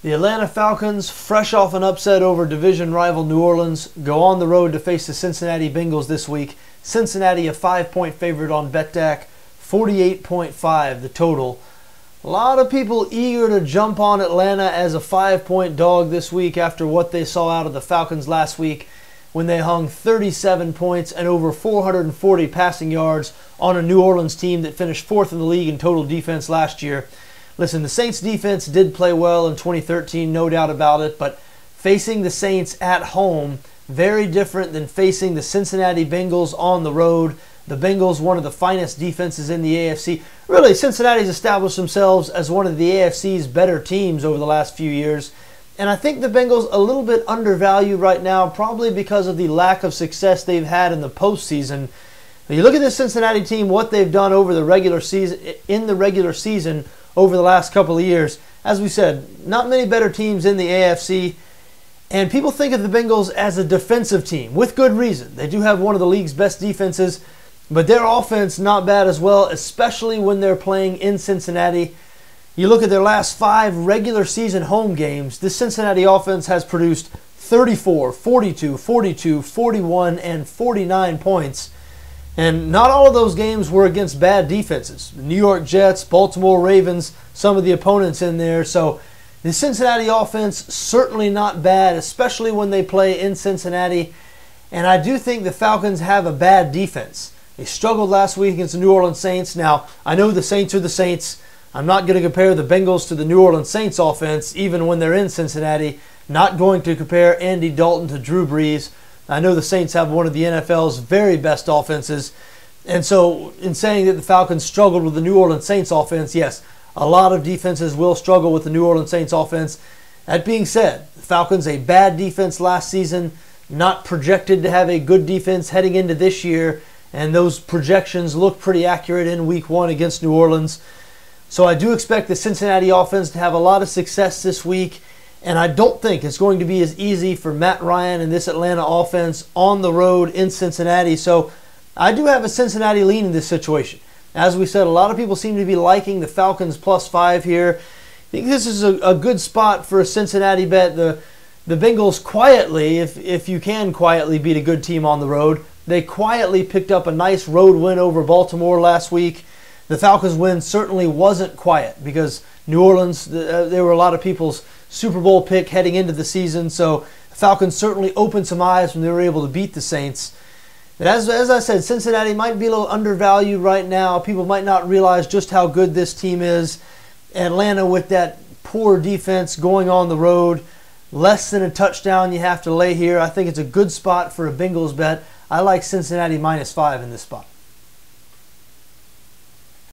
The Atlanta Falcons, fresh off an upset over division rival New Orleans, go on the road to face the Cincinnati Bengals this week. Cincinnati a 5-point favorite on BETDAQ, 48.5 the total. A lot of people eager to jump on Atlanta as a 5-point dog this week after what they saw out of the Falcons last week when they hung 37 points and over 440 passing yards on a New Orleans team that finished 4th in the league in total defense last year. Listen, the Saints defense did play well in 2013, no doubt about it, but facing the Saints at home, very different than facing the Cincinnati Bengals on the road. The Bengals, one of the finest defenses in the AFC. Really, Cincinnati's established themselves as one of the AFC's better teams over the last few years. And I think the Bengals a little bit undervalued right now, probably because of the lack of success they've had in the postseason. When you look at this Cincinnati team, what they've done over the regular season, over the last couple of years. As we said, not many better teams in the AFC, and people think of the Bengals as a defensive team, with good reason. They do have one of the league's best defenses, but their offense not bad as well, especially when they're playing in Cincinnati. You look at their last 5 regular season home games, this Cincinnati offense has produced 34, 42, 42, 41, and 49 points. And not all of those games were against bad defenses. The New York Jets, Baltimore Ravens, some of the opponents in there. So the Cincinnati offense, certainly not bad, especially when they play in Cincinnati. And I do think the Falcons have a bad defense. They struggled last week against the New Orleans Saints. Now, I know the Saints are the Saints. I'm not going to compare the Bengals to the New Orleans Saints offense, even when they're in Cincinnati. Not going to compare Andy Dalton to Drew Brees. I know the Saints have one of the NFL's very best offenses. And so in saying that the Falcons struggled with the New Orleans Saints offense, yes, a lot of defenses will struggle with the New Orleans Saints offense. That being said, the Falcons a bad defense last season, not projected to have a good defense heading into this year, and those projections look pretty accurate in Week 1 against New Orleans. So I do expect the Cincinnati offense to have a lot of success this week. And I don't think it's going to be as easy for Matt Ryan and this Atlanta offense on the road in Cincinnati. So I do have a Cincinnati lean in this situation. As we said, a lot of people seem to be liking the Falcons +5 here. I think this is a good spot for a Cincinnati bet. The Bengals quietly, if you can quietly beat a good team on the road, they quietly picked up a nice road win over Baltimore last week. The Falcons win certainly wasn't quiet because New Orleans, there were a lot of people's Super Bowl pick heading into the season, so the Falcons certainly opened some eyes when they were able to beat the Saints. But as I said, Cincinnati might be a little undervalued right now. People might not realize just how good this team is. Atlanta with that poor defense going on the road, less than a touchdown you have to lay here. I think it's a good spot for a Bengals bet. I like Cincinnati -5 in this spot.